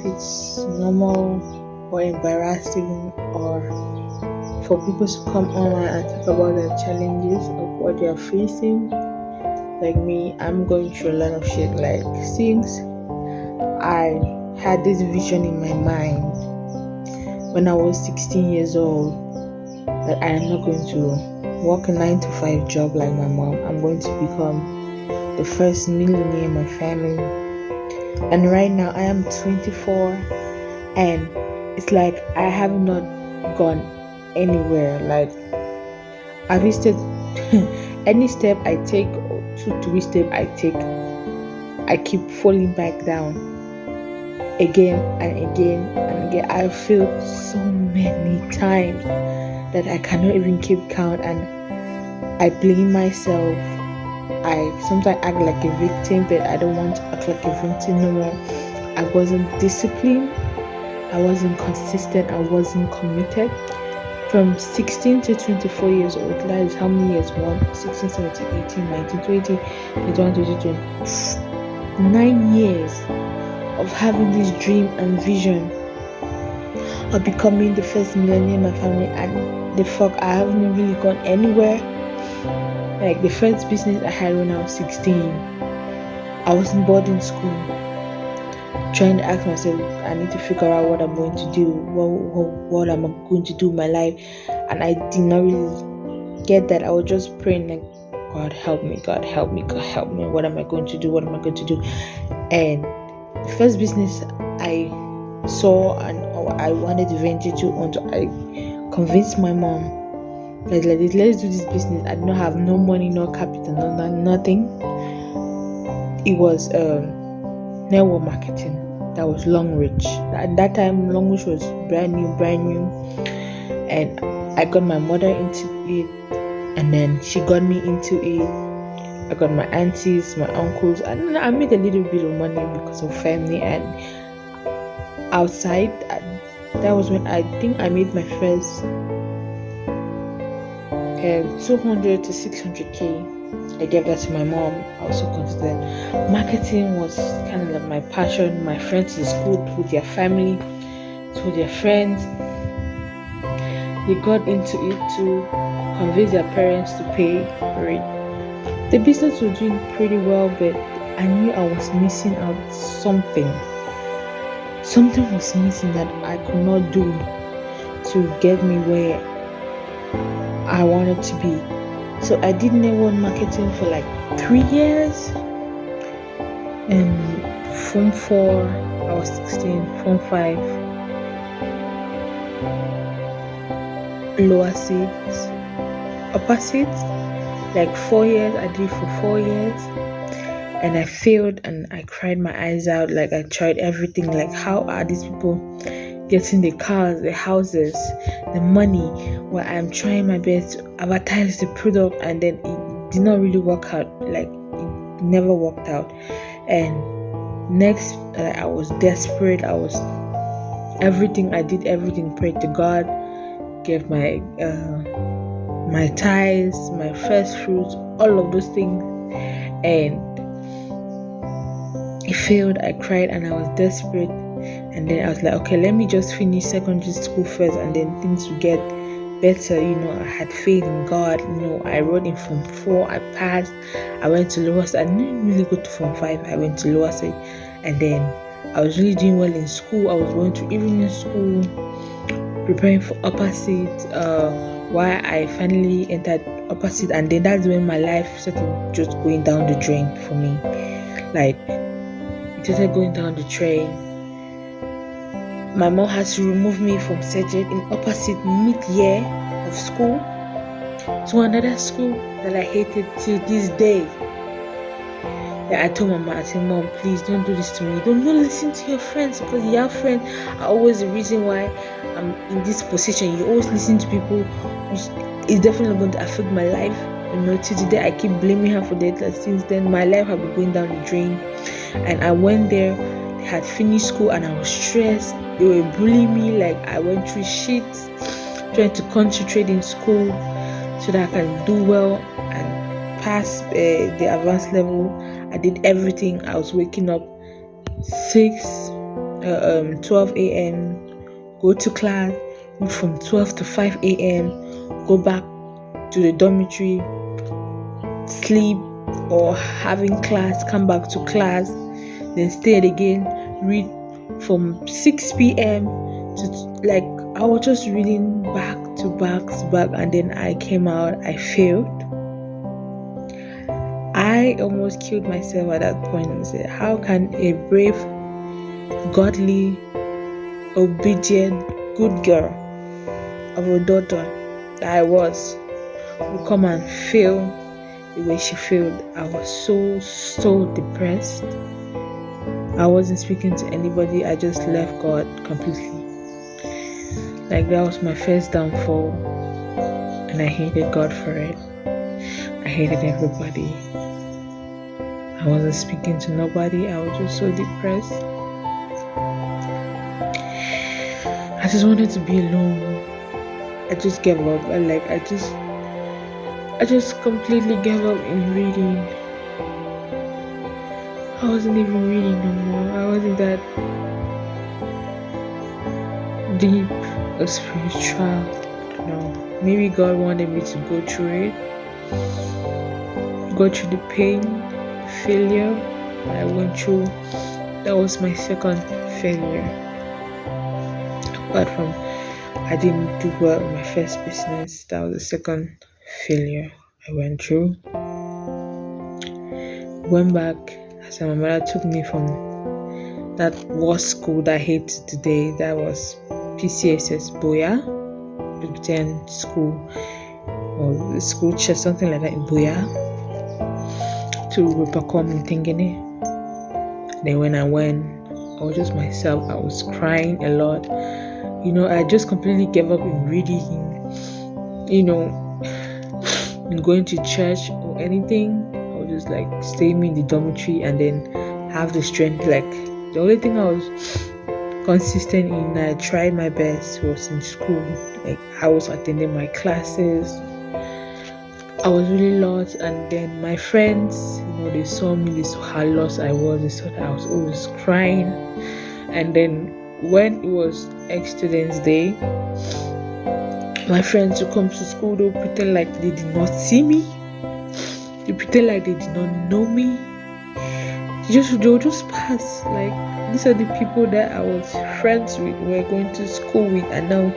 it's normal or embarrassing or for people to come online and talk about their challenges of what they are facing. Like me, I'm going through a lot of shit. Like since I had this vision in my mind when I was 16 years old that I am not going to work a 9 to 5 job like my mom. I'm going to become the first millionaire in my family. And right now I am 24 and it's like I have not gone anywhere. Like I've wasted any step I take, 2-3 steps I take, I keep falling back down again and again and again. I failed so many times that I cannot even keep count, and I blame myself. I sometimes act like a victim, but I don't want to act like a victim no more. I wasn't disciplined, I wasn't consistent, I wasn't committed. From 16 to 24 years old, that is how many years? 16, 17, 18, 19, 20, 21, 22, 9 years of having this dream and vision of becoming the first millionaire in my family, and the fuck, I haven't really gone anywhere. Like the first business I had when I was 16, I was in boarding school, trying to ask myself, I need to figure out what I'm going to do, what am I going to do in my life, and I did not really get that. I was just praying like, God help me, God help me, God help me, what am I going to do, what am I going to do? And the first business I saw and I wanted to venture to onto, I convinced my mom, let's do this business. I did not have no money, no capital, nothing. It was network marketing. That was Long Reach. At that time, Long Reach was brand new, and I got my mother into it, and then she got me into it. I got my aunties, my uncles, and I made a little bit of money because of family and outside. That was when I think I made my first 200 to 600k. I gave that to my mom. I was so considered. Marketing was kind of like my passion. My friends in school with their family, to their friends, they got into it to convince their parents to pay for it. The business was doing pretty well, but I knew I was missing out something. Something was missing that I could not do to get me where I wanted to be. So I did network marketing for like 3 years. And Form 4, I was 16. Form 5, lower seats, upper seats. Like 4 years, I did for 4 years. And I failed and I cried my eyes out. Like I tried everything. Like how are these people getting the cars, the houses, the money, while I'm trying my best to advertise the product, and then it did not really work out. Like it never worked out. And next, I was desperate. I was everything. I did everything. Prayed to God, gave my tithes, my first fruits, all of those things, and it failed. I cried and I was desperate. And then I was like, okay, let me just finish secondary school first, and then things will get better. I had faith in God. I wrote in Form 4, I passed. I went to lower state. I didn't really go to Form 5. I went to lower state, and then I was really doing well in school. I was going to evening school, preparing for upper seat. Why I finally entered upper seat, and then that's when my life started just going down the drain for me. Like it started going down the drain. My mom had to remove me from Sergeant in upper seat mid-year of school to another school that I hated till this day. I told Mama, I said, Mom, please don't do this to me. Don't listen to your friends, because your friends are always the reason why I'm in this position. You always listen to people, which is definitely going to affect my life. Till today, I keep blaming her for that. Since then, my life had been going down the drain. And I went there, had finished school, and I was stressed. They were bullying me. Like I went through shit, trying to concentrate in school so that I can do well and pass the advanced level. I did everything. I was waking up 6 12 a.m., go to class, read from 12 to 5 a.m., go back to the dormitory, sleep, or having class, come back to class, then stay again, read from 6 p.m. to I was just reading back to back to back, and then I came out, I failed. I almost killed myself at that point and said, how can a brave, godly, obedient, good girl of a daughter that I was would come and fail the way she failed? I was so depressed. I wasn't speaking to anybody. I just left God completely. That was my first downfall, and I hated God for it. I hated everybody. I wasn't speaking to nobody. I was just so depressed. I just wanted to be alone. I just gave up. I just completely gave up in reading. I wasn't even reading no more. I wasn't that deep or spiritual. No. Maybe God wanted me to go through the pain, failure I went through. That was my second failure. Apart from I didn't do well in my first business, that was the second failure I went through. Went back, my mother took me from that worst school that I hate today. That was PCSS Boya, Presbyterian School, or the school church, something like that in Boya, to Rupacom in Tingene. Then when I went, I was just myself. I was crying a lot. I just completely gave up in reading, in going to church or anything. I was just staying in the dormitory and then have the strength. The only thing I was consistent in, I tried my best, was in school. I was attending my classes. I was really lost, and then my friends, they saw me, they saw how lost I was, they saw that I was always crying. And then when it was ex-students day, my friends would come to school, they would pretend like they did not see me, they pretend like they did not know me. They would just pass. These are the people that I was friends with, were going to school with, and now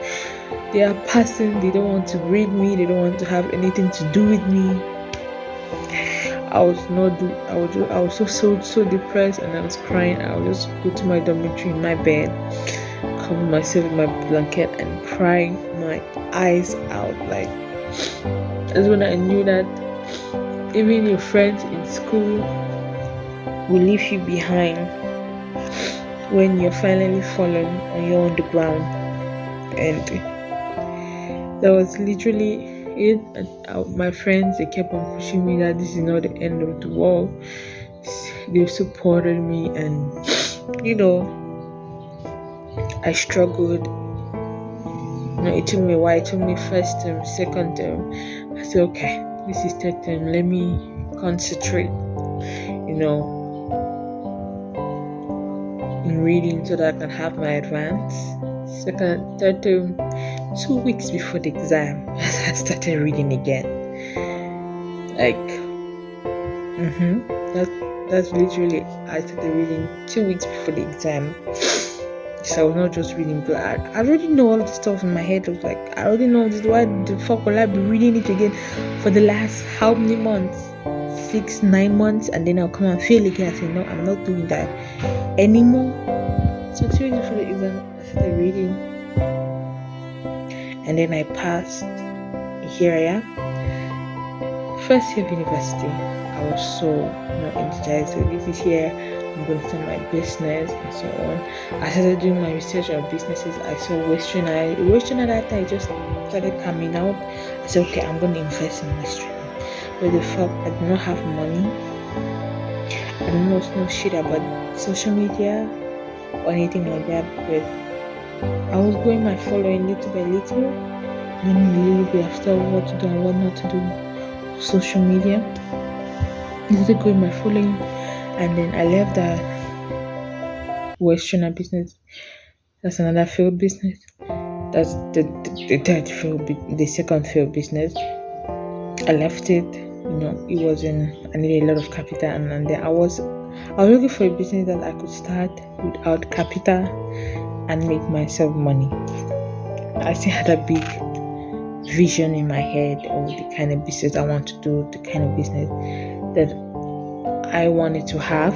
they are passing. They don't want to greet me, they don't want to have anything to do with me. I was so depressed, and I was crying. I would just go to my dormitory in my bed, cover myself in my blanket and crying my eyes out. That's when I knew that even your friends in school will leave you behind when you're finally fallen and you're on the ground. And that was literally it. And my friends, they kept on pushing me that this is not the end of the world. They supported me, and I struggled. It took me a while. It took me first term, second term. I said, okay, this is third term. Let me concentrate, in reading so that I can have my advance. Third term, 2 weeks before the exam, I started reading again. That's literally, I started reading 2 weeks before the exam. So I was not just reading, but I already know all of the stuff in my head. I was I already know this. Why the fuck will I be reading it again for the last how many months? 6, 9 months, and then I'll come and fail again. I say, no, I'm not doing that anymore. So 2 weeks before the exam, I started reading, and then I passed. Here I am, first year of university. I was so energized. So this is here. I'm going to start my business and so on. I started doing my research on businesses. I saw Western at that time just started coming out. I said, okay, I'm going to invest in Western. But the fact I do not have money, I don't know shit about social media or anything like that. But I was going my following little by little, learning a little bit after what to do and what not to do on social media. I started going my following. And then I left that restaurant business. That's another failed business. That's the second failed business. I left it. It wasn't. I needed a lot of capital, and then I was looking for a business that I could start without capital and make myself money. I still had a big vision in my head of the kind of business I want to do, the kind of business that I wanted to have.